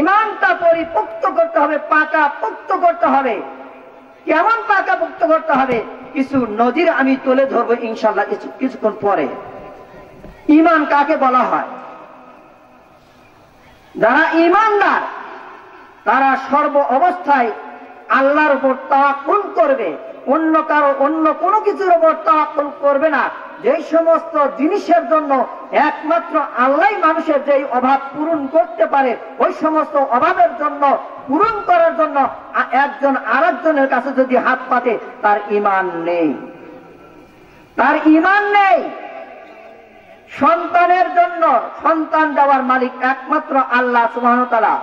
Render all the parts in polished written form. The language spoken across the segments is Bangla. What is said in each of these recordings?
ইমানটা পরিপুক্ত করতে হবে, পাকাপোক্ত করতে হবে। কেমন পাকাপোক্ত করতে হবে কিছু নজির আমি তুলে ধরবো ইনশাআল্লাহ কিছুক্ষণ পরে। ঈমান কাকে বলা হয়? যারা ঈমানদার তারা সর্ব অবস্থায় আল্লাহর উপর তাওয়াক্কুল করবে, অন্য কোনো কিছুর উপর তাওয়াক্কুল করবে না। যেই সমস্ত জিনিসের জন্য একমাত্র আল্লাহই মানুষের যেই অভাব পূরণ করতে পারে, ওই সমস্ত অভাবের জন্য পূরণ করার জন্য একজন আরেকজনের কাছে যদি হাত পাতে তার ঈমান নেই, তার ঈমান নেই। সন্তানের জন্য সন্তান দেওয়ার মালিক একমাত্র আল্লাহ সুবহানাহু ওয়া তাআলা।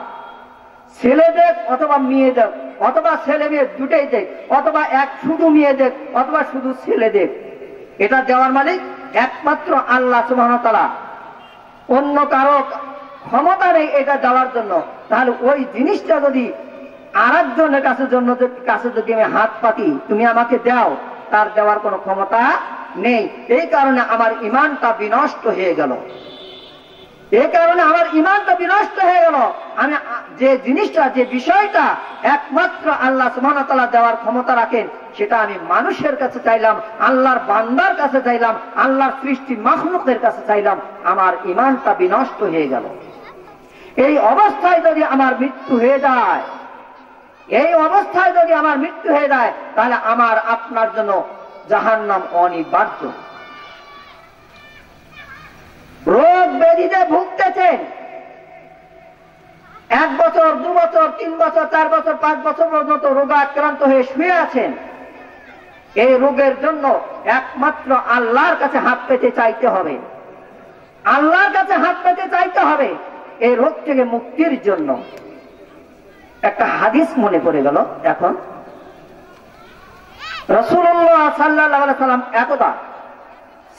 ছেলে দেখ অথবা মেয়ে দেখ, অথবা ছেলে মেয়ে দুটেই দেখ, অথবা শুধু মেয়ে দেখ অথবা শুধু ছেলে দেখ, এটা দেওয়ার মালিক একমাত্র আল্লাহ সুবহানাহু ওয়া তাআলা। অন্য কারো ক্ষমতা নেই এটা দেওয়ার জন্য। তাহলে ওই জিনিসটা যদি আরেকজনের কাছে যদি আমি হাত পাতি, তুমি আমাকে দাও, তার দেওয়ার কোনো ক্ষমতা নেই। এই কারণে আমার ঈমানটা বিনষ্ট হয়ে গেল, এই কারণে আমার ঈমানটা বিনষ্ট হয়ে গেল। আমি যে জিনিসটা, যে বিষয়টা একমাত্র আল্লাহ সুবহানাহু ওয়া তাআলা দেওয়ার ক্ষমতা রাখেন, সেটা আমি মানুষের কাছে চাইলাম, আল্লাহর বান্দার কাছে চাইলাম, আল্লাহর সৃষ্টি মাখলুকের কাছে চাইলাম, আমার ঈমানটা বিনষ্ট হয়ে গেল। এই অবস্থায় যদি আমার মৃত্যু হয়ে যায়, এই অবস্থায় যদি আমার মৃত্যু হয়ে যায়, তাহলে আমার আপনার জন্য জাহান্নাম অনিবার্য। রোগ ব্যাধিতে ভুগতেছেন, 1 বছর 2 বছর 3 বছর 4 বছর 5 বছর পর্যন্ত রোগাক্রান্ত হয়ে শুয়ে আছেন। এই রোগের জন্য একমাত্র আল্লাহর কাছে হাত পেতে চাইতে হবে, আল্লাহর কাছে হাত পেতে চাইতে হবে এই রোগ থেকে মুক্তির জন্য। একটা হাদিস মনে পড়ে গেল এখন। রাসূলুল্লাহ সাল্লাল্লাহু আলাইহি সাল্লাম একদা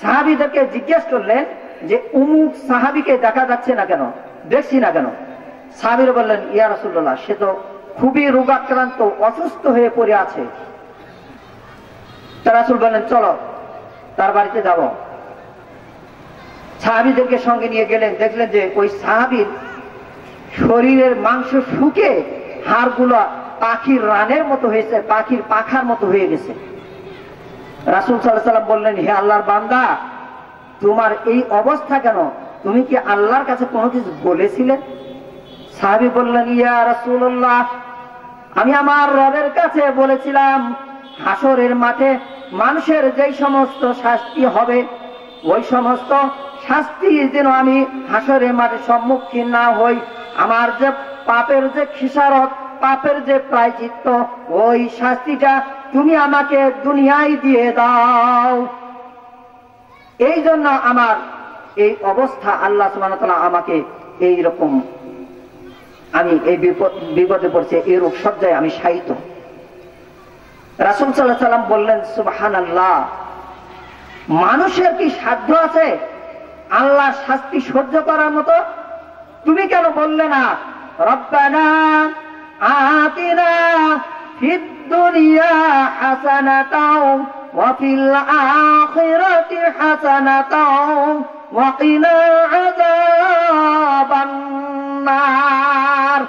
সাহাবীদেরকে জিজ্ঞেস করলেন যে অমুক সাহাবীকে দেখা যাচ্ছে না কেন, দেখছি না কেন? সাহাবীরা বললেন, ইয়া রাসূলুল্লাহ, সে তো খুবই রোগাক্রান্ত, অসুস্থ হয়ে পড়ে আছে। তার রাসূল বললেন, চলো তার বাড়িতে যাব। সাহাবীদেরকে সঙ্গে নিয়ে গেলেন, দেখলেন যে ওই সাহাবীর শরীরের মাংস শুকে হাড়গুলো পাখির রানের মতো হয়েছে, পাখির পাখার মতো হয়ে গেছে। রাসূল সাল্লাল্লাহু আলাইহি ওয়াসাল্লাম বললেন, হে আল্লাহর বান্দা, তোমার এই অবস্থা কেন? তুমি কি আল্লাহর কাছে কোনো কিছু বলেছিলে? সাহাবী বললেন, ইয়া রাসূলুল্লাহ, আমি আমার রবের কাছে বলেছিলাম হাসরের মাঠে মানুষের যেই সমস্ত শাস্তি হবে, ওই সমস্ত শাস্তি যেন আমি হাসরের মাঠে সম্মুখীন না হই। আমার যে পাপের যে খিসারত, পাপের যে প্রায়শ্চিত্ত, ওই শাস্তিটা তুমি আমাকে দুনিয়ায় দিয়ে দাও। এই জন্য আমার এই অবস্থা, আল্লাহ সুবহানাহু ওয়া তাআলা আমাকে এই রকম, আমি এই বিপদে পড়ছি, এই রোগ সজ্জায় আমি শায়িত। রাসূল সাল্লাল্লাহু আলাইহি ওয়াসাল্লাম বললেন, সুবহানাল্লাহ, মানুষের কি সাধ্য আছে আল্লাহর শাস্তি সহ্য করার মতো? তুমি কেন বললে না, রব্বানা আতিনা ফিদ দুনিয়া হাসানাতাও ওয়া ফিল আখিরাতি হাসানাতাও ওয়া কিনা আযাবান নার।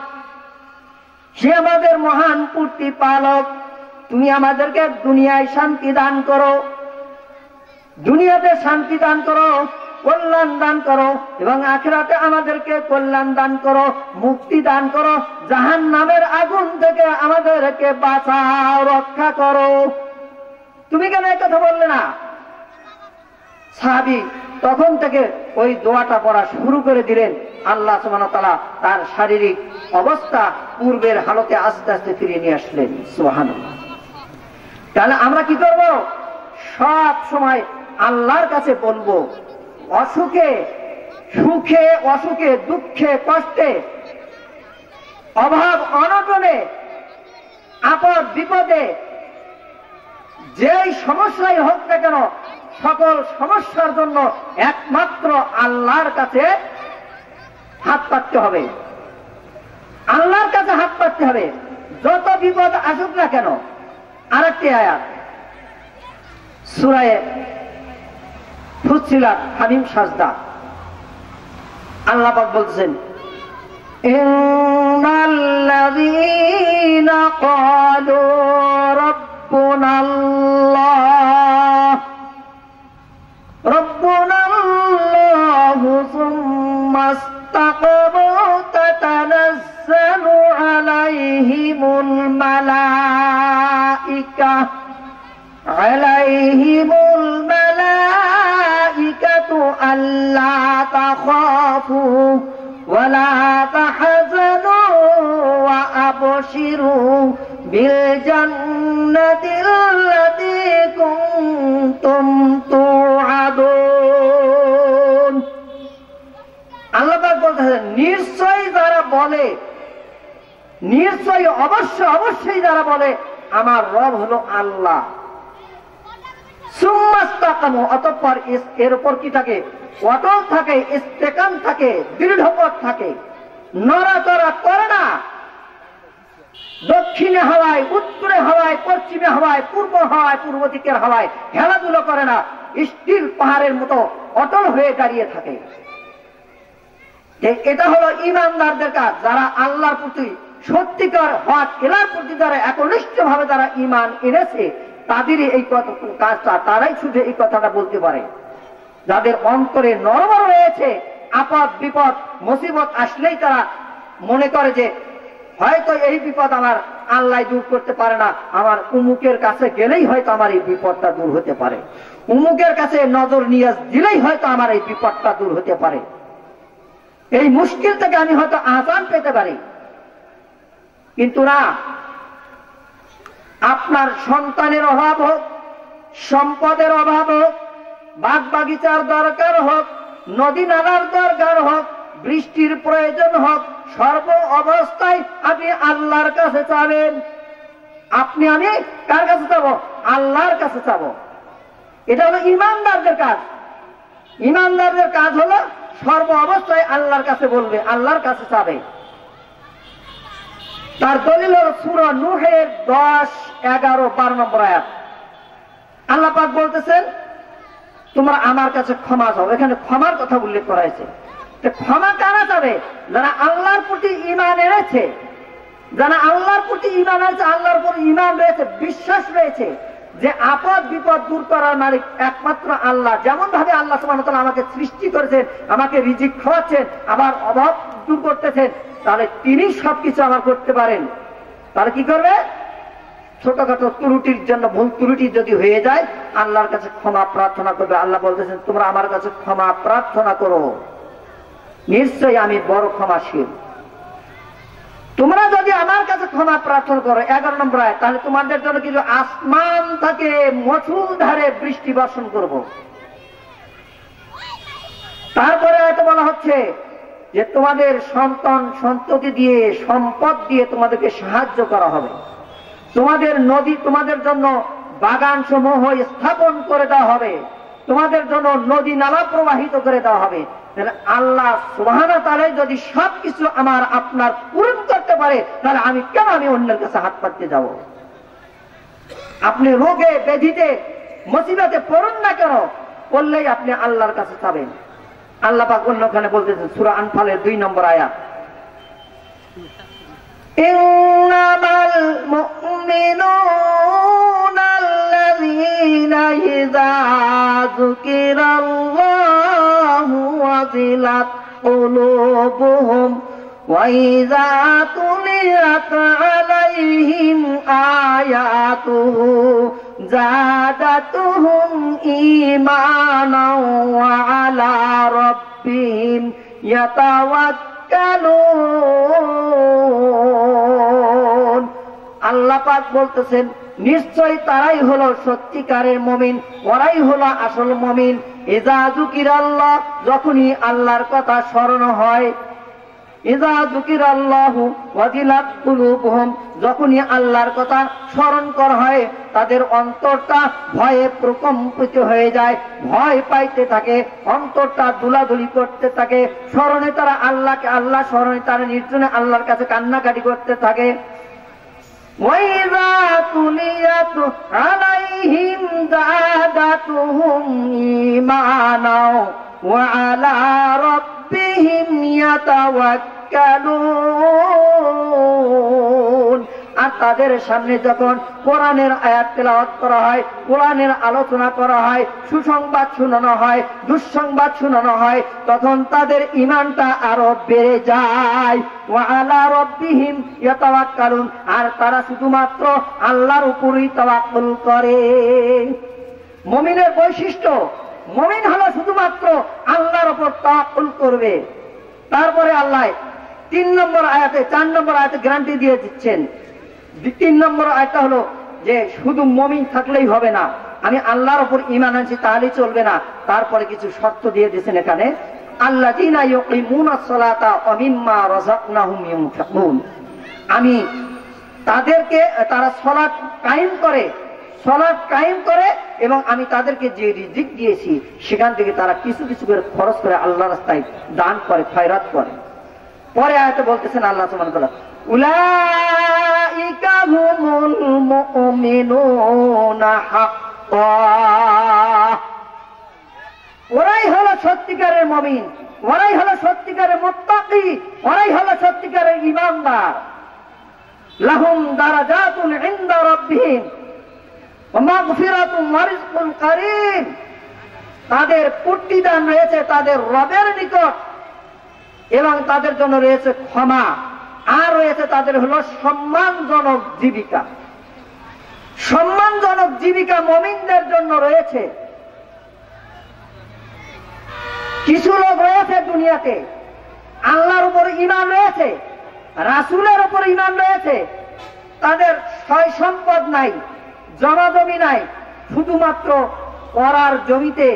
সে আমাদের মহান প্রতিপালক, তুমি আমাদেরকে দুনিয়ায় শান্তি দান করো, দুনিয়াতে শান্তি দান করো, কল্যাণ দান করো, এবং আখিরাতে আমাদেরকে কল্যাণ দান করো, মুক্তি দান করো, জাহান্নামের আগুন থেকে আমাদেরকে বাঁচাও, রক্ষা করো। তুমি কেন এই কথা বললে না? সাহাবী তখন থেকে ওই দোয়াটা পড়া শুরু করে দিলেন। আল্লাহ সুবহানাহু ওয়া তাআলা তার শারীরিক অবস্থা পূর্বের হালতে আস্তে আস্তে ফিরিয়ে নিয়ে আসলেন। সুবহানাল্লাহ। তাহলে আমরা কি করব? সব সময় আল্লাহর কাছে বলবো, অসুখে সুখে, অসুখে দুঃখে কষ্টে, অভাব অনটনে, আপদ বিপদে, যেই সমস্যাই হোক না কেন, সকল সমস্যার জন্য একমাত্র আল্লাহর কাছে হাত পাততে হবে, আল্লাহর কাছে হাত পাততে হবে, যত বিপদ আসুক না কেন। আরেকটি আয়াত সূরা ফুসিলাত হামিম সাজদা, আল্লাহ পাক বলছেন, قالوا ربنا الله ثم استقاموا تتنزل عليهم الملائكة ألا تخافوا ولا تحزنوا وأبشروا بالجنة التي كنتم توعدون আল্লাহ পাক বলতেছেন নিশ্চয়ই যারা বলে, নিশ্চয়ই অবশ্যই যারা বলে আমার রব হলো আল্লাহ, সুম্মাস্তাকামু অতঃপর এর উপর কি থাকে? অটল থাকে, ইস্তেকাম থাকে, দৃঢ়পদ থাকে, নড়াচড়া করে না। দক্ষিণে হাওয়ায়, উত্তরে হাওয়ায়, পশ্চিমে হাওয়ায়, পূর্ব হাওয়ায়, পূর্ব দিকের হাওয়ায় খেলাধুলো করে না, স্টিল পাহাড়ের মতো অটল হয়ে দাঁড়িয়ে থাকে। এটা হলো ঈমানদারদের কাজ, যারা আল্লাহর প্রতি সত্যিকার হক এলার প্রতি যারা একনিষ্ঠ ভাবে যারা ঈমান এনেছে, তাদেরই এই কাজটা, তারাই শুধু এই কথাটা বলতে পারে। যাদের অন্তরে নরম রয়েছে, আপদ বিপদ মুসিবত আসলেই তারা মনে করে যে হয়তো এই বিপদ আমার আল্লাহ দূর করতে পারে না, আমার উমুকের কাছে গেলেই হয়তো আমার এই বিপদটা দূর হতে পারে, উমুকের কাছে নজর নিয়াজ দিলেই হয়তো আমার এই বিপদটা দূর হতে পারে, এই মুশকিল থেকে আমি হয়তো আজান পেতে পারি। কিন্তু না, আপনার সন্তানের অভাব হোক, সম্পদের অভাব হোক, বাগ বাগিচার দরকার হোক, নদী নালার দরকার হোক, বৃষ্টির প্রয়োজন হোক, সর্ব অবস্থায় আপনি আল্লাহর কাছে চাবেন। আপনি আমি কার কাছে চাবো? আল্লাহর কাছে চাবো। এটা হলো ঈমানদারদের কাজ। ঈমানদারদের কাজ হলো সর্ব অবস্থায় আল্লাহর কাছে বলবে, আল্লাহর কাছে চাবে। তার দলিল হল সূরা নূহের 10, 11, 12 নম্বর আয়াত। আল্লাহ পাক বলতেছেন তোমরা আমার কাছে ক্ষমা চাও। এখানে ক্ষমার কথা উল্লেখ করা হয়েছে। ক্ষমা কারা চাবে? যারা আল্লাহর প্রতি ঈমান এনেছে, যারা আল্লাহর প্রতি ঈমান এনেছে, আল্লাহর উপর ঈমান রয়েছে, বিশ্বাস রয়েছে যে আপদ বিপদ দূর করার মালিক একমাত্র আল্লাহ। যেমন ভাবে আল্লাহ সুবহানাহু ওয়া তাআলা আমাকে সৃষ্টি করেছেন, আমাকে রিজিক খাওয়াচ্ছেন, আমার অভাব দূর করতেছেন, তাহলে তিনি সবকিছু আমার করতে পারেন। তাহলে কি করবে? ছোটখাটো ত্রুটির জন্য, ভুল ত্রুটি যদি হয়ে যায়, আল্লাহর কাছে ক্ষমা প্রার্থনা করবে। আল্লাহ বলতেছেন তোমরা আমার কাছে ক্ষমা প্রার্থনা করো, নিশ্চয়ই আমি বড় ক্ষমাশীল। তোমরা যদি আমার কাছে ক্ষমা প্রার্থনা করো, 11 নম্বর আয়াত, তাহলে তোমাদের জন্য কিছু আসমান থেকে মুষলধারে বৃষ্টি বর্ষণ করব। তারপরে হয়তো বলা হচ্ছে যে তোমাদের সন্তান সন্ততি দিয়ে, সম্পদ দিয়ে তোমাদেরকে সাহায্য করা হবে, তোমাদের নদী, তোমাদের জন্য বাগান সমূহ স্থাপন করে দেওয়া হবে, তোমাদের জন্য নদী নালা প্রবাহিত করে দেওয়া হবে। তাহলে আল্লাহ সুবহানাহু ওয়া তাআলা যদি সবকিছু আমার আপনার পূরণ করতে পারে, তাহলে আমি কেন অন্যের কাছে হাত পাততে যাব? আপনি রোগে ব্যাধিতে মুসিবতে পড়ুন না কেন, বললেই আপনি আল্লাহর কাছে চাবেন। আল্লাহ পাক অন্যখানে বলতেছেন সূরা আনফালের 2 নম্বর আয়াত, ইন্নামাল মুমিনুনা আল্লাযীনা ইযা যুকিরাল্লাহু ওয়াজিলাত কুলুবুহুম ওয়া ইযা তুলিয়াত আলাইহিম আয়াতুহু যাদাতুহুম ঈমানাও ওয়া আলা রাব্বিহিম ইয়াতাওয়াক্কালুন। আল্লাহ পাক বলতেছেন নিশ্চয়ই তারাই হলো সত্যিকারের মুমিন, ওরাই হলো আসল মুমিন। ইযা যুকিরাল্লাহ, যখনই আল্লাহর কথা স্মরণ হয়, ইযা যুকিরাল্লাহু ওয়াজিলাত কুলুবুহুম, যখনই আল্লাহর কথা স্মরণ করা হয়, তাদের অন্তরটা ভয়ে প্রকম্পিত হয়ে যায়, ভয় পাইতে থাকে, অন্তরটা দুলাদুলি করতে থাকে। স্মরণে তারা আল্লাহকে, আল্লাহ স্মরণে তারা নির্জনে আল্লাহর কাছে কান্নাকাটি করতে থাকে। ওয়াইযা তুলিয়াত আলাইহিম যাদাতুহুম ঈমানাও ওয়া আলা রাব্বিহিম ইয়াতাওয়াক্কালুন। আর তাদের সামনে যখন কোরআনের আয়াত তেলাওয়াত করা হয়, কোরআনের আলোচনা করা হয়, সুসংবাদ শোনানো হয়, দুঃসংবাদ শোনানো হয়, তখন তাদের ঈমানটা আরো বেড়ে যায়। ওয়া আলা রাব্বিহিম ইয়াতাওয়াক্কালুন, আর তারা শুধুমাত্র আল্লাহর উপরই তাওয়াক্কুল করে। মুমিনের বৈশিষ্ট্য, মুমিন হলো শুধুমাত্র আল্লাহর উপর তাওয়াক্কুল করবে। তারপরে আল্লাহ 3 নম্বর আয়াতে 4 নম্বর আয়াতে গ্যারান্টি দিয়ে দিচ্ছেন। 3 নম্বর আয়াতটা হলো যে শুধু মুমিন থাকলেই হবে না, আমি আল্লাহর উপর ঈমান আনছি তাহলেই চলবে না। তারপরে কিছু শর্ত দিয়ে দিয়েছেন এখানে, আল্লাযীনা ইউকিমুনাস সালাতা ওয়া মিম্মা রাযাকনাহুম ইউনফিকুন, আমি তাদেরকে, তারা সালাত কায়েম করে এবং আমি তাদেরকে যে রিজিক দিয়েছি সেখান থেকে তারা কিছু কিছু করে খরচ করে আল্লাহর রাস্তায় দান করে, খয়রাত করে। পরে আয়াতে বলতেছেন আল্লাহ সুবহানাহু ওয়া তাআলা, উলাইকা হুমুল মুমিনুনা হাক্কান, ওরাই হলো সত্যিকারের মুমিন, ওরাই হলো সত্যিকারের মুত্তাকি, ওরাই হলো সত্যিকারের ঈমানদার। লাহুম দারাজাতুন ইনদা রাব্বিহিম ওয়া মাগফিরাতুন ওয়া রিজকুন কারীম, তাদের প্রতিদান রয়েছে তাদের রবের নিকট এবং তাদের জন্য রয়েছে ক্ষমা, আর রয়েছে তাদের হলো সম্মানজনক জীবিকা। সম্মানজনক জীবিকা মুমিনদের জন্য রয়েছে। কিছু লোক রয়েছে দুনিয়াতে আল্লাহর উপর ঈমান রয়েছে, রাসূলের উপর ঈমান রয়েছে, তাদের সয় সম্পদ নাই, জমাজমি নাই, শুধুমাত্র ওরার জমিতে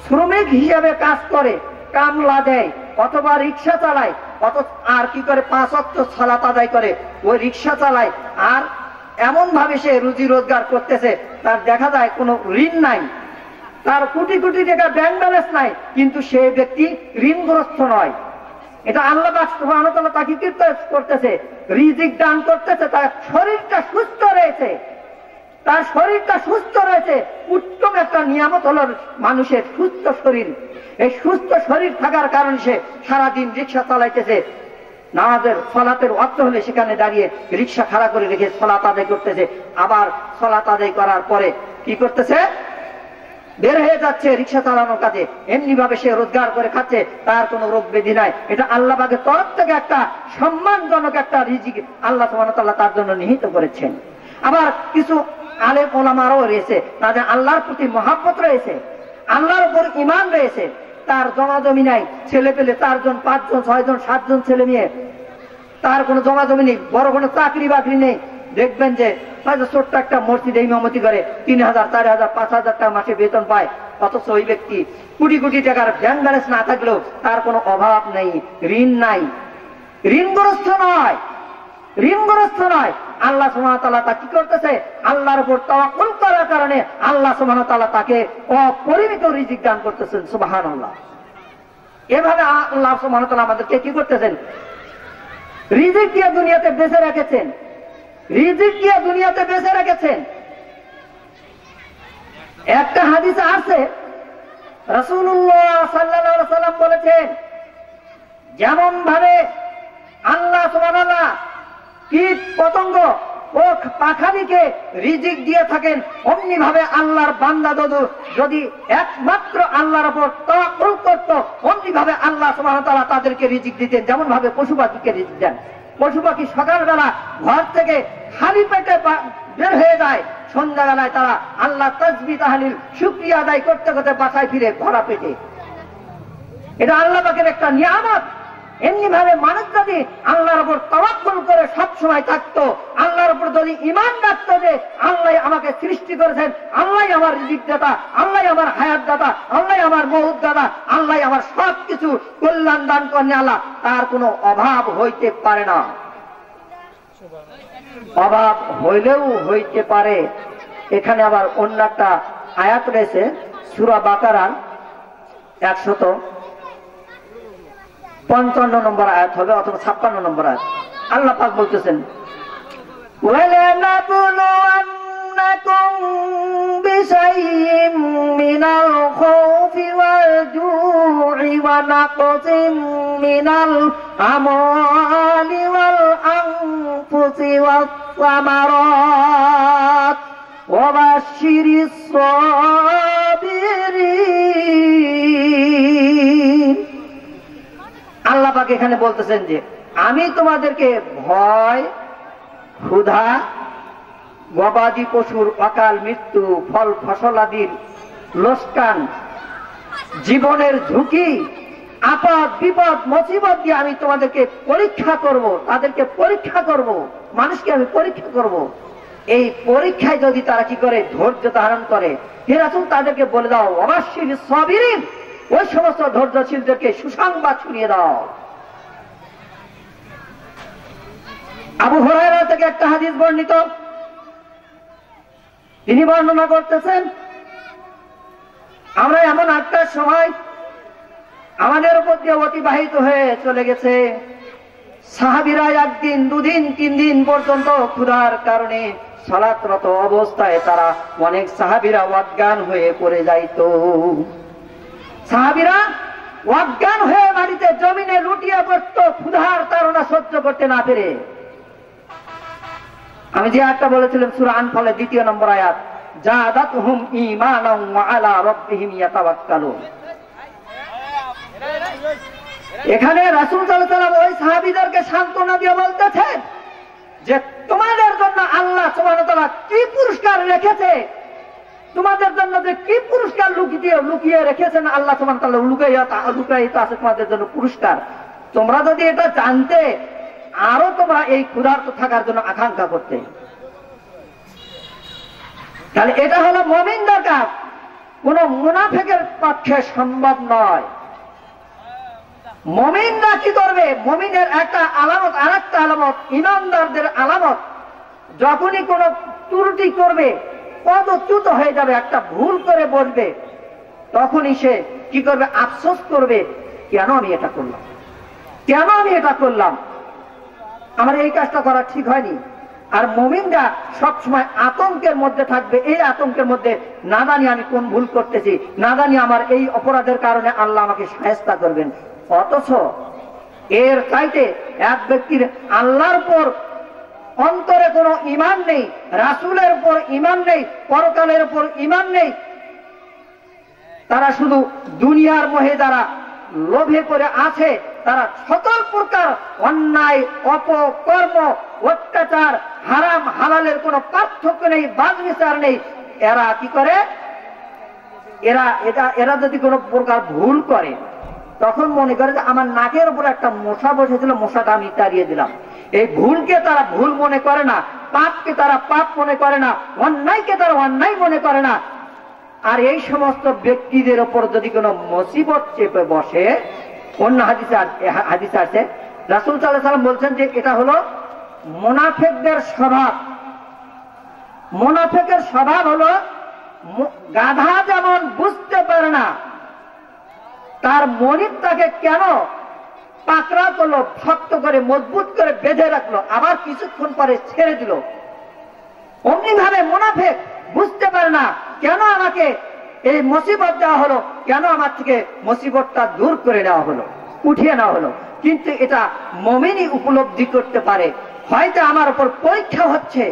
শ্রমিক হিসাবে কাজ করে, কামলা দেয় অথবা রিক্সা চালায়, আর কি করে 5 ওয়াক্ত সালাত আদায় করে, ওই রিক্সা চালায়, আর এমন ভাবে সে রুজি রোজগার করতেছে তার দেখা যায় কোনো ঋণ নাই, তার কোটি কোটি টাকা ব্যাংক ব্যালেন্স নাই, কিন্তু সে ব্যক্তি ঋণগ্রস্ত নয়। এটা আল্লাহ পাক সুবহানাহু ওয়া তাআলা তাকে কি করতেছে, রিজিক দান করতেছে, তার শরীরটা সুস্থ রয়েছে, তার শরীরটা সুস্থ রয়েছে। উত্তম একটা নিয়ামত হলো মানুষের সুস্থ শরীর। এই সুস্থ শরীর থাকার কারণে সে সারাদিন রিক্সা চালাইতেছে, নামাজের সালাতের ওয়াক্ত হলে সেখানে দাঁড়িয়ে রিক্সা খাড়া করে রেখে সালাত আদায় করতেছে, আবার সালাত আদায় করার পরে কি করতেছে, বের হয়ে যাচ্ছে রিক্সা চালানোর কাজে। এমনি ভাবে সে রোজগার করে খাচ্ছে, তার কোনো রোগ ব্যাধি নাই। এটা আল্লাহ পাকের তরফ থেকে একটা সম্মানজনক একটা রিজিক আল্লাহ সুবহানাহু ওয়া তাআলা তার জন্য নিহিত করেছেন। আবার কিছু আলেম ওলামারও রয়েছে, তাদের আল্লাহর প্রতি মহাব্বত রয়েছে, আল্লাহর উপর ঈমান রয়েছে, তার জমাজমি নাই, ছেলে পেলে 4 জন 5 জন 6 জন 7 জন ছেলে মেয়ে, তার কোনো জমাজমি নেই, বড় কোনো চাকরি বাকরি নেই। দেখবেন যে হয়তো ছোট্ট একটা মসজিদে ইমামতি করে 3000 4000 5000 টাকা মাসে বেতন পায়, অথচ ওই ব্যক্তি কোটি কোটি টাকার ব্যাংক ব্যালেন্স না থাকলেও তার কোনো অভাব নেই, ঋণ নাই, ঋণগ্রস্ত নয়, ঋণগ্রস্ত নয়। আল্লাহ সুবহানাহু ওয়া তাআলা তা কি করতেছে, আল্লাহর উপর তাওয়াক্কুল করার কারণে আল্লাহ সুবহানাহু ওয়া তাআলা তাকে অপরিমিত রিজিক দান করতেছেন। সুবহানাল্লাহ। এভাবে আল্লাহ সুবহানাহু ওয়া তাআলা আমাদেরকে কি করতেছেন, রিজিক দিয়ে দুনিয়াতে বেঁচে রেখেছেন, রিজিক দিয়ে দুনিয়াতে বেঁচে রেখেছেন। একটা হাদিসে আছে রাসূলুল্লাহ সাল্লাল্লাহু আলাইহি ওয়াসাল্লাম বলেছেন, যেমন ভাবে আল্লাহ সুবহানাহু ওয়া তাআলা কীট পতঙ্গ ও পাখালিকে রিজিক দিয়ে থাকেন, অমনি ভাবে আল্লাহর বান্দা যদি একমাত্র আল্লাহর উপর তাওয়াক্কুল করত, অমনি ভাবে আল্লাহ সুবহানাহু ওয়া তাআলা তাদেরকে রিজিক দিতেন, যেমন ভাবে পশু পাখিকে রিজিক দেন। পশু পাখি সকালবেলা ঘর থেকে খালি পেটে বের হয়ে যায়, সন্ধ্যাবেলায় তারা আল্লাহ তাসবিহ তাহলিল শুকরিয়া আদায় করতে করতে বাসায় ফিরে ভরা পেটে। এটা আল্লাহ পাকের একটা নিয়ামত। এমনি ভাবে মানুষ যদি আল্লাহর উপর তাওয়াক্কুল করে সব সময় থাকতো, আল্লাহর উপর যদি ঈমান রাখতো যে আল্লাহ আমাকে সৃষ্টি করেছেন, আল্লাহ আমার রিজিক দাতা, আল্লাহ আমার হায়াত দাতা, আল্লাহ আমার মউত দাতা, আল্লাহ আমার সবকিছু কল্যাণ দান করেন, আল্লাহ তার কোনো অভাব হইতে পারে না। অভাব হইলেও হইতে পারে। এখানে আবার অন্য একটা আয়াত রয়েছে সূরা বাকারার 155 নম্বর আয়াত হবে অথবা 56 নম্বর আয়াত। আল্লাহ পাক বলতেছেন, ওয়ালানাবলুওয়ান্নাকুম বিশাইইম মিনাল খাউফি ওয়াল জু'i ওয়া নাকসিম মিনাল আমওয়ালি ওয়াল আনফুসি ওয়াস الثمرات وبشر الصابرين আল্লাহ পাক এখানে বলতেছেন যে আমি তোমাদেরকে ভয়, ক্ষুধা, গবাদি পশুর অকাল মৃত্যু, ফল ফসলাদির লোকসান, জীবনের ঝুঁকি, আপদ বিপদ মুসিবত দিয়ে আমি তোমাদেরকে পরীক্ষা করব, তাদেরকে পরীক্ষা করব, মানুষকে আমি পরীক্ষা করব। এই পরীক্ষায় যদি তারা কি করে ধৈর্য ধারণ করে, হে রাসূল তাদেরকে বলে দাও অবশ্যই সাবিরিন, ওই সমস্ত ধৈর্যশীলদেরকে সুসংবাদ শুনিয়ে দাও। আবু হুরায়রা থেকে একটা হাদিস বর্ণিত, তিনি বর্ণনা করতেছেন আমরা এমন একটা সময় আমাদের উপর দিয়ে অতিবাহিত হয়ে চলে গেছে, সাহাবীরা একদিন, দুদিন, 3 দিন পর্যন্ত ক্ষুধার কারণে সালাতরত অবস্থায় তারা অনেক সাহাবীরা অজ্ঞান হয়ে পড়ে যাইত। সাহাবীরা অজ্ঞান হয়ে মাটিতে জমিনে লুটিয়ে পড়ত ক্ষুধার তাড়না সহ্য করতে না পেরে। আমি যে আয়াতটা বলেছিলাম সূরা আনফালের 2 নম্বর আয়াত, জাদাতহুম ঈমানান ওয়া আলা রাব্বিহিম ইয়াতাওয়াক্কালুন। এখানে রাসূল সাল্লাল্লাহু আলাইহি ওয়াসাল্লাম ওই সাহাবীদেরকে সান্ত্বনা দিয়ে বলতেছেন যে তোমাদের জন্য আল্লাহ সুবহানাহু ওয়া তাআলা কি পুরস্কার রেখেছে, তোমাদের জন্য যে কি পুরস্কার লুকিয়ে রেখেছেন আল্লাহ সুবহানাহু ওয়া তাআলা, লুকায়িত আছে তোমাদের জন্য পুরস্কার। তোমরা যদি এটা জানতে, আরো তোমরা এই ক্ষুধার্ত থাকার জন্য আকাঙ্ক্ষা করতে। তাহলে এটা হলো মুমিনদের কাজ, কোন মুনাফিকের পক্ষে সম্ভব নয়। মুমিনরা কি করবে? মুমিনের একটা আলামত, আরেকটা আলামত, ইমানদারদের আলামত, যখনই কোন ত্রুটি করবে, পদচ্যুত হয়ে যাবে, একটা ভুল করে বসবে, তখনই সে কি করবে? আফসোস করবে, কেন আমি এটা করলাম, কেন আমি এটা করলাম, আমার এই কাজটা করা ঠিক হয়নি। আর মুমিনরা সবসময় আতঙ্কের মধ্যে থাকবে, এই আতঙ্কের মধ্যে না জানি আমি কোন ভুল করতেছি, না জানি আমার এই অপরাধের কারণে আল্লাহ আমাকে শায়েস্তা করবেন। অথচ এর চাইতে এক ব্যক্তির আল্লাহর উপর অন্তরে কোনো ঈমান নেই, রাসূলের উপর ঈমান নেই, পরকালের উপর ঈমান নেই, তারা শুধু দুনিয়ার মোহে যারা লোভে পড়ে আছে, তারা সকল প্রকার অন্যায়, অপকর্ম, অত্যাচার, হারাম হালালের কোনো পার্থক্য নেই, বাদ বিচার নেই। এরা কি করে? এরা যদি কোনো প্রকার ভুল করে, তখন মনে করে যে আমার নাকের উপর একটা মশা বসেছিল, মশাটা আমি তাড়িয়ে দিলাম। এই ভুলকে তারা ভুল মনে করে না, পাপকে তারা পাপ মনে করে না, অন্যায়কে তারা অন্যায় মনে করে না। আর এই সমস্ত ব্যক্তিদের উপর যদি কোনো মুসিবত চেপে বসে, অন্য হাদিসে আছে রাসূল সাল্লাল্লাহু আলাইহি ওয়াসাল্লাম বলছেন যে এটা হলো মুনাফিকদের স্বভাব। মুনাফিকের স্বভাব হলো গাধা যেমন বুঝতে পারে না তার মনিব তাকে কেন পাকড়া করলো, শক্ত করে মজবুত করে বেঁধে রাখলো, আবার কিছুক্ষণ পরে ছেড়ে দিল, অমনি ভাবে মুনাফিক বুঝতে পারে না কেন আমাকে এই মুসিবত দেওয়া হলো, কেন আমার থেকে মুসিবতটা দূর করে নেওয়া হলো, উঠিয়ে নেওয়া হলো। কিন্তু এটা মুমিনই উপলব্ধি করতে পারে, হয়তো আমার উপর পরীক্ষা হচ্ছে,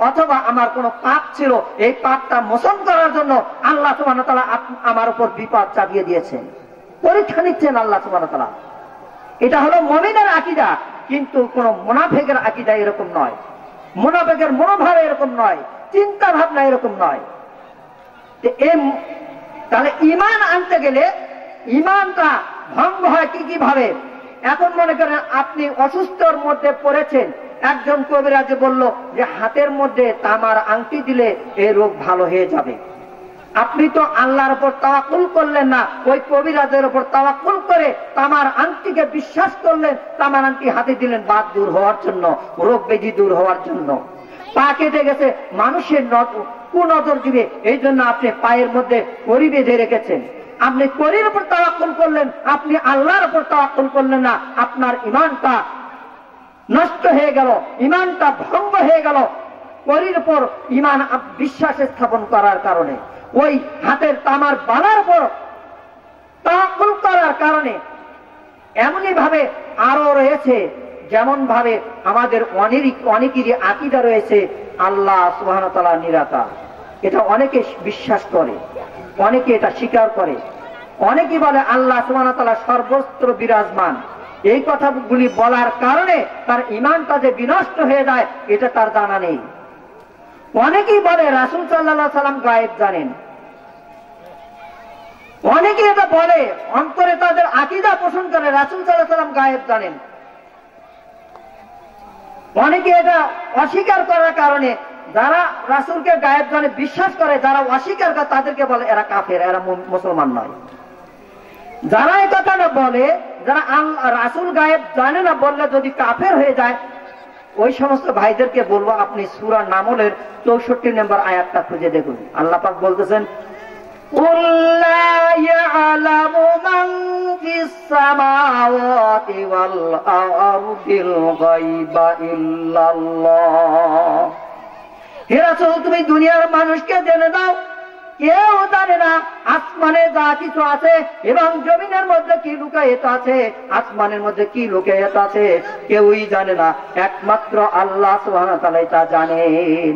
অথবা আমার কোনো পাপ ছিল, এই পাপটা মোচন করার জন্য আল্লাহ সুবহানাহু ওয়া তাআলা আমার উপর বিপদ চাপিয়ে দিয়েছেন, পরীক্ষা নিচ্ছেন আল্লাহ সুবহানাহু ওয়া তাআলা। এটা হলো মুমিনের আকীদা। কিন্তু কোন মুনাফিকের আকীদা এরকম নয়, মুনাফিকের মনোভাব এরকম নয়, চিন্তা ভাবনা এরকম নয়। তাহলে ঈমান আনতে গেলে ঈমানটা ভঙ্গ হয় কি কি ভাবে? এখন মনে করেন আপনি অসুস্থর মধ্যে পড়েছেন, একজন কবিরাজ বলল যে হাতের মধ্যে তামার আংটি দিলে এই রোগ ভালো হয়ে যাবে। আপনি তো আল্লাহর উপর তাওয়াক্কুল করলেন না, ওই কবিরাজের উপর তাওয়াক্কুল করে তামার আংটিকে বিশ্বাস করলেন, তামার আংটি হাতে দিলেন বাদ দূর হওয়ার জন্য, রোগ ব্যাধি দূর হওয়ার জন্য। পা কেটে গেছে, মানুষের কুনজর দিবে, এই জন্য আপনি পায়ের মধ্যে কড়ি বেঁধে রেখেছেন। আপনি কড়ির উপর তাওয়াক্কুল করলেন, আপনি আল্লাহর উপর তাওয়াক্কুল করলেন না, আপনার ঈমানটা নষ্ট হয়ে গেল, ঈমানটা ভঙ্গ হয়ে গেল কড়ির উপর ঈমান বিশ্বাস স্থাপন করার কারণে, ওই হাতের তামার বালার উপর তাওয়াক্কুল করার কারণে। এমনি ভাবে আরো রয়েছে যেমন ভাবে আমাদের অনেকেরই আকীদা রয়েছে আল্লাহ সুবহানাহু ওয়া তাআলা নিরাকার, এটা অনেকে বিশ্বাস করে, অনেকে এটা স্বীকার করে, অনেকে বলে আল্লাহ সুবহানাহু ওয়া তাআলা সর্বত্র বিরাজমান। এই কথাগুলি বলার কারণে তার ঈমানটা যে বিনষ্ট হয়ে যায় এটা তার জানা নেই। অনেকেই বলে রাসূল সাল্লাল্লাহু আলাইহি সাল্লাম গায়েব জানেন, অনেকে এটা বলে, অন্তরে তাদের আকীদা পোষণ করে রাসূল সাল্লাল্লাহু আলাইহি সাল্লাম গায়েব জানেন। অনেকে এটা অস্বীকার করার কারণে যারা রাসূলকে গায়েব জানে বিশ্বাস করে, যারা অস্বীকার করে তাদেরকে বলে এরা কাফের, এরা মুসলমান নয়। যারা এই কথাটা বলে, যারা রাসূল গায়েব জানে না বললে যদি কাফের হয়ে যায়, ওই সমস্ত ভাইদেরকে বলবো আপনি সূরা নামলের 64 নম্বর আয়াতটা খুঁজে দেখুন। আল্লাহ পাক বলতেছেন, قُلْ لَا يَعْلَمُ مَنْ فِي السَّمَاوَاتِ وَالْأَرْضِ الْغَيْبَ إِلَّا اللَّهُ। হে রাসূল, তুমি দুনিয়ার মানুষকে জেনে দাও, কেউ জানে না আসমানে যা কিছু আছে এবং জমিনের মধ্যে কি লুকায়িত আছে, আসমানের মধ্যে কি লুকায়িত আছে কেউই জানে না, একমাত্র আল্লাহ সুবহানাহু ওয়া তাআলা তা জানেন।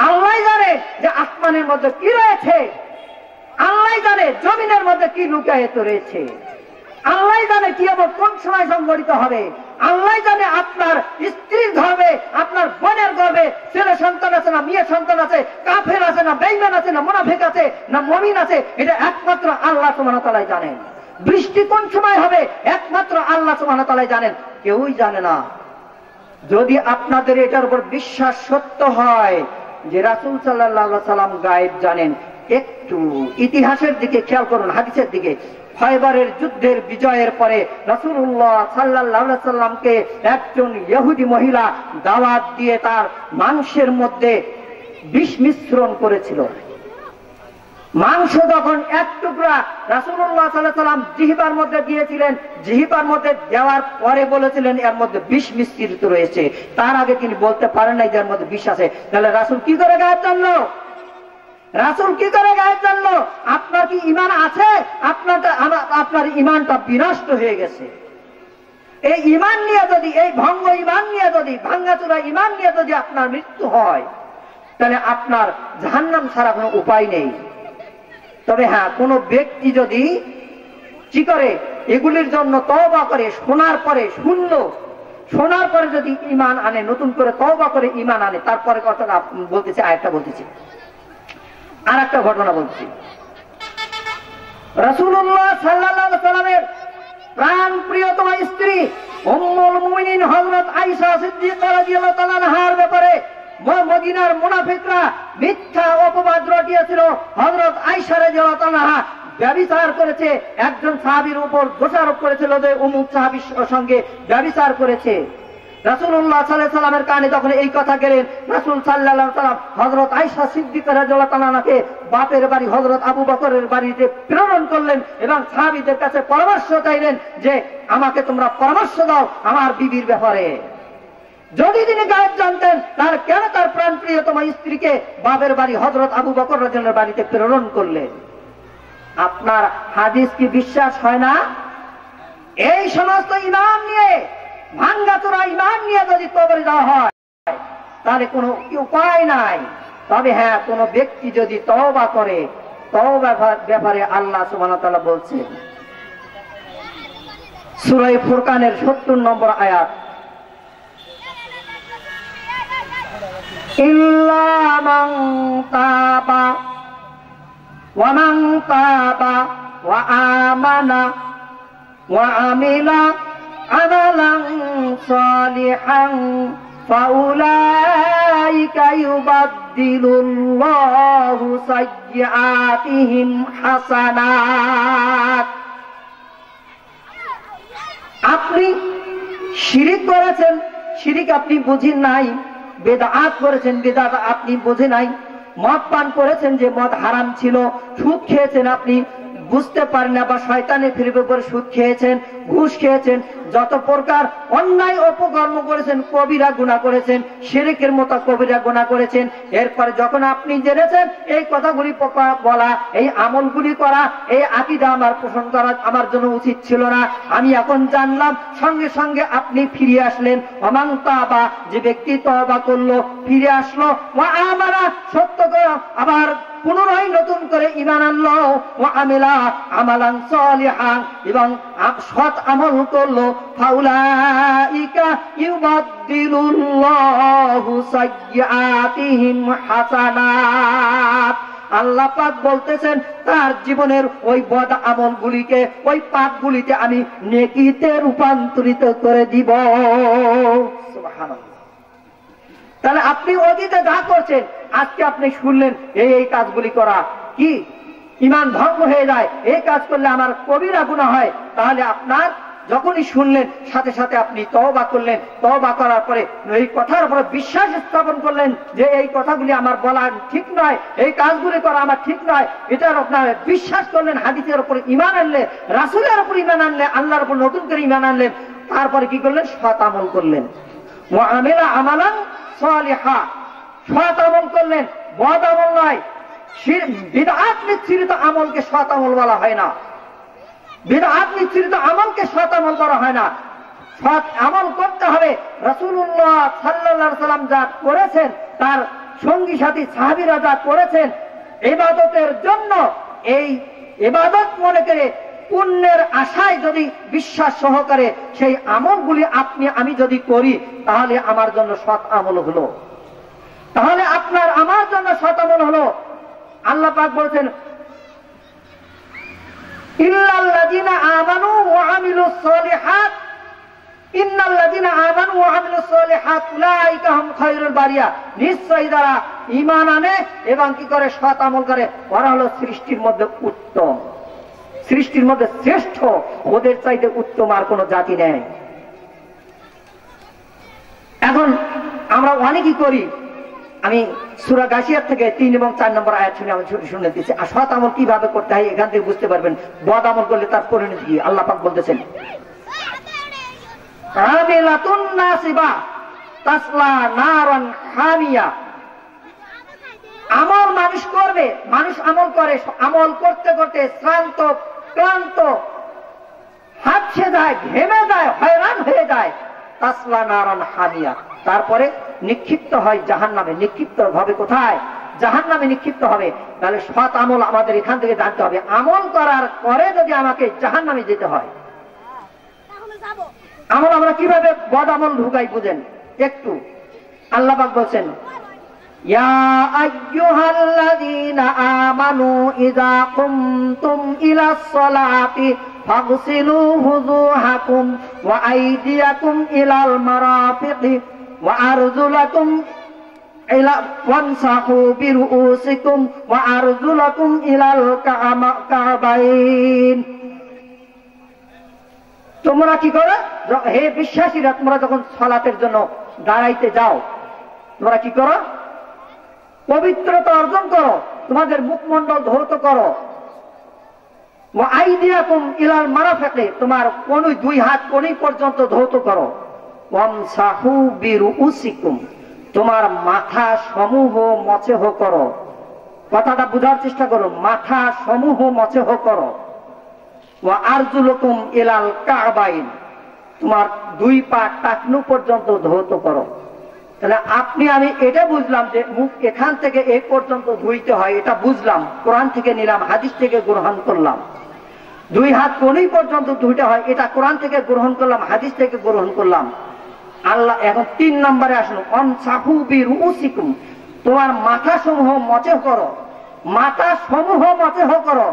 আল্লাহ জানে যে আসমানের মধ্যে কি রয়েছে, আল্লাহ জানে জমিনের মধ্যে কি লুকায়িত রয়েছে, আল্লাহ জানে কিয়ামত কোন সময় সংঘটিত হবে, আল্লাহ জানে আপনার স্ত্রীর গর্ভে, আপনার বোনের গর্ভে ছেলে সন্তান আছে না মেয়ে সন্তান আছে, কাফের আছে না বেঈমান আছে না মুনাফিক আছে না মুমিন আছে, এটা একমাত্র আল্লাহ সুবহানাহু ওয়া তাআলা জানেন। বৃষ্টি কোন সময় হবে একমাত্র আল্লাহ সুবহানাহু ওয়া তাআলা জানেন, কেউই জানে না। যদি আপনাদের এটার উপর বিশ্বাস সত্য হয় যে রাসূল সাল্লাল্লাহু আলাইহি সাল্লাম গায়েব জানেন, একটু ইতিহাসের দিকে খেয়াল করুন, হাদিসের দিকে। খয়বরের যুদ্ধের বিজয়ের পরে রাসূলুল্লাহ সাল্লাল্লাহু আলাইহি সাল্লামকে একজন ইহুদি মহিলা দাওয়াত দিয়ে তার মাংসের মধ্যে বিষ মিশ্রণ করেছিল। মাংস যখন এক টুকরা রাসূলুল্লাহ সাল্লাল্লাহু আলাইহি সাল্লাম জিহ্বার মধ্যে দিয়েছিলেন, জিহ্বার মধ্যে দেওয়ার পরে বলেছিলেন এর মধ্যে বিষ মিশ্রিত রয়েছে, তার আগে তিনি বলতে পারেন নাই যে এর মধ্যে বিষ আছে। তাহলে রাসূল কি করে গায়েব জানলো? রাসূল কি করে গায়েব জানলো? আপনার কি ঈমান আছে? আপনার ঈমানটা বিনষ্ট হয়ে গেছে। এই ঈমান নিয়ে যদি, এই ভঙ্গ ঈমান নিয়ে যদি, ভাঙাচোরা ঈমান নিয়ে যদি আপনার মৃত্যু হয়, তাহলে আপনার জাহান্নাম ছাড়া কোনো উপায় নেই। তবে হ্যাঁ, কোন ব্যক্তি যদি কি করে এগুলির জন্য তওবা করে, শোনার পরে শোনার পরে যদি ঈমান আনে, নতুন করে তওবা করে ঈমান আনে, তারপরে কথাটা বলতেছি, আরেকটা বলতেছি, আর একটা ঘটনা বলছি। রাসূলুল্লাহ সাল্লাল্লাহু আলাইহি সাল্লামের প্রাণ প্রিয়তমা স্ত্রী উম্মুল মুমিনিন হযরত আয়েশা সিদ্দিকা রাদিয়াল্লাহু তাআলা আনহার ব্যাপারে মদিনার মুনাফিকরা মিথ্যা অপবাদ রটিয়েছিল। হযরত আয়েশা রাদিয়াল্লাহু তাআলা আনহা ব্যভিচার করেছে, একজন সাহাবীর উপর দোষারোপ করেছিল যে অমুক সাহাবীর সঙ্গে ব্যভিচার করেছে। রাসূলুল্লাহ সাল্লাল্লাহু আলাইহি সাল্লামের কানে যখন এই কথা গেলেন, রাসূল সাল্লাল্লাহু আলাইহি সাল্লাম হযরত আয়েশা সিদ্দিকা রাদিয়াল্লাহু তাআলা আনহাকে বাপের বাড়ি হযরত আবু বকরের বাড়িতে প্রেরণ করলেন এবং সাহাবীদের কাছে পরামর্শ চাইলেন যে আমাকে তোমরা পরামর্শ দাও আমার বিবির ব্যাপারে। যদি তিনি গায়েব জানতেন তাহলে কেন তার প্রাণ প্রিয়তমা স্ত্রীকে বাপের বাড়ি হযরত আবু বকর রাদিয়াল্লাহু আনহুর বাড়িতে প্রেরণ করলেন? আপনার হাদিস কি বিশ্বাস হয় না? এই সমস্ত ঈমান নিয়ে, ভাঙ্গাচোরা ঈমান নিয়ে যদি কবরে যাওয়া হয় তাহলে কোনো উপায় নাই। তবে হ্যাঁ, কোন ব্যক্তি যদি তওবা করে, তওবার ব্যাপারে আল্লাহ সুবহানাহু ওয়া তাআলা বলছেন সূরা ফুরকানের ৭০ নম্বর আয়াত, ইল্লা মান তাবা ওয়া মান তাবা ওয়া আমানা ওয়া আমিলা আমালান সালিহান ফাউলাইকা ইউবাদদিলুল্লাহু সাইয়্যাতিহিম হাসানাত। আপনি শিরিক করেছেন, শিরিক আপনি বুঝেন নাই। বেদাত করেছেন, বেদাত আপনি বুঝেন নাই। মদ পান করেছেন, যে মদ হারাম ছিল। সুদ খেয়েছেন আপনি, বুঝতে পারেন না, বা শয়তানের ফিরবে পরে সুদ খেয়েছেন, ঘুষ খেয়েছেন, যত প্রকার অন্যায় অপকর্ম করেছেন, কবিরা গুনাহ করেছেন, শিরকের মতো কবিরা গুনাহ করেছেন। এরপরে যখন আপনি জেনেছেন এই কথাগুলি বলা, এই আমলগুলি করা, এই আকীদা আমার পোষণ করা আমার জন্য উচিত ছিল না, আমি এখন জানলাম, সঙ্গে সঙ্গে আপনি ফিরে আসলেন। ওমান তাবা, যে ব্যক্তি তওবা করলো, ফিরে আসলো, ওয়া আমানা, সত্য করে আবার পুনরায় নতুন করে ঈমান আনলো, ওয়া আমিলা আমালান সালিহান, এবং সৎ আমল করলো, ফাউলাইকা ইউবাদদিলুল্লাহু সাইয়্যাতিহিম হাসানাত। আল্লাহ পাক বলতেছেন তার জীবনের ওই বদ আমলগুলিকে, ওই পাপগুলিতে আমি নেকিতে রূপান্তরিত করে দিব। সুবহানাল্লাহ। তাহলে আপনি অতীতে যা করছেন, আজকে আপনি শুনলেন এই কাজগুলি করা কি ঈমান ভঙ্গ হয়ে যায়, এই কাজ করলে আমার কবিরা গুনাহ হয়, তাহলে আপনার যখনই শুনলেন সাথে সাথে আপনি তওবা করলেন, তওবা করার পরে এই কথার উপরে বিশ্বাস স্থাপন করলেন যে এই কথাগুলি আমার বলা ঠিক নয়, এই কাজগুলি করা আমার ঠিক নয়, এটার আপনার বিশ্বাস করলেন, হাদিসের উপরে ঈমান আনলে, রাসূলের উপর ঈমান আনলে, আল্লাহর উপর নতুন করে ঈমান আনলেন, তারপরে কি করলেন? সৎ আমল করলেন। ওয়া আমিলা আমালান সালিহা, সৎ আমল করলেন, বদ আমল নয়। বিদআত মিশ্রিত আমলকে সৎ আমল বলা হয় না, বিদআত মিশ্রিত আমলকে সৎ আমল করা হয় না। সৎ আমল করতে হবে রাসূলুল্লাহ সাল্লাল্লাহু আলাইহি ওয়াসাল্লাম যা করেছেন, তার সঙ্গী সাথী সাহাবীরা যা করেছেন ইবাদতের জন্য, এই ইবাদত মনে করে পুণ্যের আশায় যদি বিশ্বাস সহকারে সেই আমলগুলি আপনি আমি যদি করি, তাহলে আমার জন্য সৎ আমল হলো, তাহলে আপনার আমার জন্য সৎ আমল হলো। আল্লাহ পাক বলেছেন ইল্লাল্লাযিনা আমানু ওয়া আমিলুস সালিহাত, ইন্নাল্লাযিনা আমানু ওয়া আমিলুস সালিহাত উলাইকা হুম খায়রুল বারিয়া, নিশ্চয়ই যারা ঈমান আনে এবং কি করে সৎ আমল করে, ওরা হলো সৃষ্টির মধ্যে উত্তম, সৃষ্টির মধ্যে শ্রেষ্ঠ, ওদের চাইতে উত্তম আর কোন জাতি নেই। এখন আমরা অনেকই করি, আমি সূরা গাশিয়াত থেকে 3 এবং 4 নম্বর আয়াত শুনে আমি শুনে দিচ্ছি, আর সৎ আমল কিভাবে করতে হয় এখান থেকে বুঝতে পারবেন। বদ আমল করলে তার পরিণতি কি? আল্লাহ পাক বলতেছেন আমিলাতুন নাসিবা তাসলা নারান হামিয়া, আমল মানুষ করবে, মানুষ আমল করে, আমল করতে করতে শ্রান্ত ক্লান্ত হাঁপসে যায়, ঘেমে যায়, হয়রান হয়ে যায়, তাসলা নারান হামিয়া, তারপরে নিক্ষিপ্ত হয় জাহান্নামে। নিক্ষিপ্ত হবে কোথায়? জাহান্নামে নিক্ষিপ্ত হবে। তাহলে সৎ আমল আমাদের এখান থেকে জানতে হবে। আমল করার পরে যদি আমাকে জাহান্নামে যেতে হয়, আমল আমরা কিভাবে বদ আমল ঢুকাই বুঝেন একটু। আল্লাহ পাক বলছেন ইয়া আইয়ুহাল্লাযীনা আমানু ইযা কুমতুম ইলাস সালাতি ফাগসিলু wujuhakum ওয়া আইদিয়াকুম ইলাল মারাফিqi ওয়া আরজুলাকুম ইলা ওয়ানসাহু বিরুউসিকুম ওয়া আরজুলাকুম ইলাল কা'বাইন। তোমরা কি করো? হে বিশ্বাসীরা, তোমরা যখন সালাতের জন্য দাঁড়াইতে যাও, তোমরা কি করো? পবিত্রতা অর্জন করো, তোমাদের মুখমণ্ডল ধৌত করো। ওয়া আইদিয়াকুম ইলাল মারাফিqi, তোমার কোনই দুই হাত কোনই পর্যন্ত ধৌত করো। ওয়ামসাহু বিরুউসিকুম, তোমার মাথা সমূহ মচেহ করো। কথাটা বোঝার চেষ্টা করো, মাথা সমূহ মচেহ করো। ওয়া আরজুলুকুম ইলাল কা'বাইন, তোমার দুই পা টাকনু পর্যন্ত ধৌত করো। তাহলে আপনি আমি এটা বুঝলাম যে মুখ এখান থেকে এই পর্যন্ত ধুইতে হয়, এটা বুঝলাম, কোরআন থেকে নিলাম, হাদিস থেকে গ্রহণ করলাম। দুই হাত কোনই পর্যন্ত ধুইতে হয়, এটা কোরআন থেকে গ্রহণ করলাম, হাদিস থেকে গ্রহণ করলাম। আল্লাহ এখন 3 নম্বরে আসলো ওয়ামসাহু বিরুউসিকুম, তোমার মাথা সমূহ মচেহ করো। মাথা সমূহ মচেহ করো,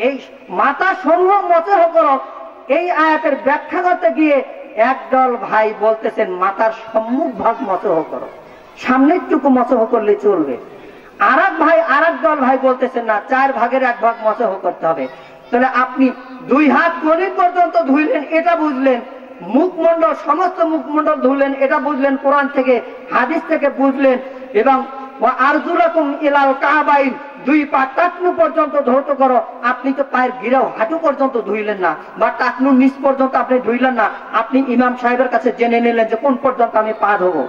এই মাথা সমূহ মচেহ করো, এই আয়াতের ব্যাখ্যা করতে গিয়ে একদল ভাই বলতেছেন মাথার সম্মুখ ভাগ মচেহ করো, সামনের টুকু মচেহ করলে চলবে। আরেক দল ভাই বলতেছেন না, 4 ভাগের 1 ভাগ মচেহ করতে হবে। তাহলে আপনি দুই হাত গণিত পর্যন্ত ধুইলেন, এটা বুঝলেন। মুখমণ্ডল, সমস্ত মুখমণ্ডল ধুলেন, এটা বুঝলেন কোরআন থেকে, হাদিস থেকে বুঝলেন। এবং আরজুলাকুম ইলাল কা'বাইন, 2 পা টাকনু পর্যন্ত ধৌত করো। আপনি তো পায়ের গিরাও হাঁটু পর্যন্ত ধুইলেন না, বা টাকনুর নিচ পর্যন্ত আপনি ধুইলেন না। আপনি ইমাম সাহেবের কাছে জেনে নিলেন যে কোন পর্যন্ত আমি পা ধোবো।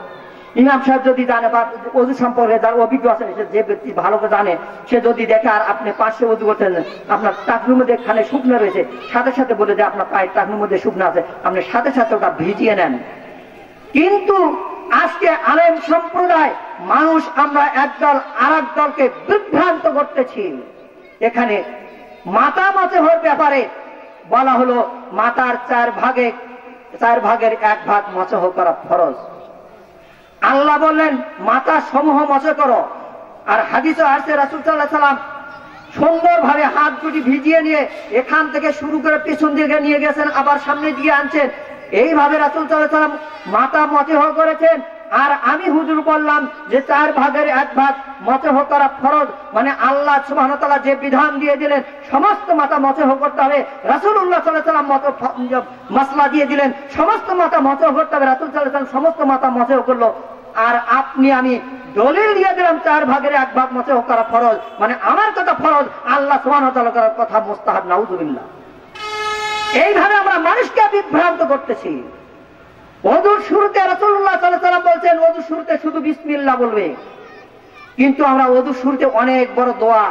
ইমাম সাহেব যদি জানে বা ওযু সম্পর্কে যার অভিজ্ঞ আছে, যে ব্যক্তি ভালো করে জানে, সে যদি দেখে আর আপনি পাশে ওযু করতেন, আপনার টাকনুর মধ্যে খানে শুকনো রয়েছে, সাথে সাথে বলে যে আপনার পায়ের টাকনুর মধ্যে শুকনো আছে, আপনি সাথে সাথে ওটা ভিজিয়ে নেন। কিন্তু আজকে আলেম সম্প্রদায় মানুষ, আমরা একদল আর এক দলকে বিভ্রান্ত করতেছি। এখানে মাথা মাথের ব্যাপারে বলা হলো মাথার 4 ভাগের 1 ভাগ মসহ করা ফরজ। আল্লাহ বললেন মাথা সমূহ মসহ করো। আর হাদিসে আসছে রাসূল সাল্লাল্লাহু আলাইহি সাল্লাম সুন্দরভাবে হাত দুটি ভিজিয়ে নিয়ে এখান থেকে শুরু করে পিছন দিকে নিয়ে গেছেন, আবার সামনে দিয়ে আনছেন। এইভাবে রাসূল সাল্লাল্লাহু আলাইহি সাল্লাম মাথা মসহ করেছেন। আর আমি হুজুর বললাম যে 4 ভাগের 1 ভাগ মসহ করা ফরজ, মানে আল্লাহ সুবহানাহু ওয়া তাআলা যে বিধান দিয়ে দিলেন সমস্ত মাথা মসহ করতে হবে। রাসূলুল্লাহ সাল্লাল্লাহু আলাইহি সাল্লাম মাসলা দিয়ে দিলেন সমস্ত মাথা মসহ করতে হবে। রাসূল সাল্লাল্লাহু আলাইহি সাল্লাম সমস্ত মাথা মসহ করলো। আর আপনি আমি দলিল দিয়ে দিলাম 4 ভাগের 1 ভাগ মসহ করা ফরজ, মানে আমার কথা ফরজ, আল্লাহ সুবহানাহু ওয়া তাআলার কথা মুস্তাহাব। নাউযুবিল্লাহ। এইভাবে আমরা মানুষকে বিভ্রান্ত করতেছি। ওযুর শুরুতে রাসূলুল্লাহ সাল্লাল্লাহু আলাইহি সাল্লাম বলছেন ওযুর শুরুতে শুধু বিসমিল্লাহ বলবে, কিন্তু আমরা ওযুর শুরুতে অনেক বড় দোয়া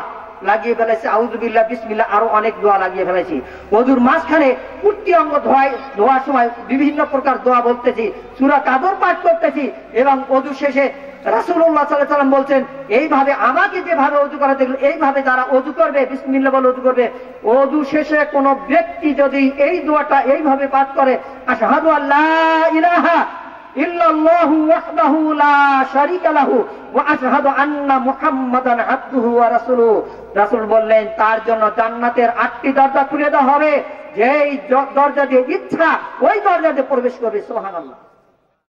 লাগিয়ে ফেলেছি, আউযু বিল্লাহ, বিসমিল্লাহ, আরো অনেক দোয়া লাগিয়ে ফেলেছি। ওযুর মাঝখানে প্রতি অঙ্গ ধোয়ার সময় বিভিন্ন প্রকার দোয়া বলতেছি, সূরা কাদর পাঠ করতেছি, এবং ওযু শেষে রাসূলুল্লাহ সাল্লাল্লাহু আলাইহি সাল্লাম বলছেন এইভাবে আমাকে যেভাবে ওযু করা দেখলো এইভাবে যারা ওযু করবে, বিসমিল্লাহ বলে ওযু করবে, ওযু শেষে কোন ব্যক্তি যদি এই দোয়াটা এইভাবে পাঠ করে, আশহাদু আল্লা ইলাহা ইল্লাল্লাহু ওয়াহদাহু লা শারীকা লাহু ওয়া আশহাদু আন্না মুহাম্মাদান আবদুহু ওয়া রাসূলুহু, রাসূল বললেন তার জন্য জান্নাতের 8টি দরজা খুলে দেওয়া হবে, যেই দরজা দিয়ে ইচ্ছা ওই দরজা দিয়ে প্রবেশ করবে। সুবহানাল্লাহ।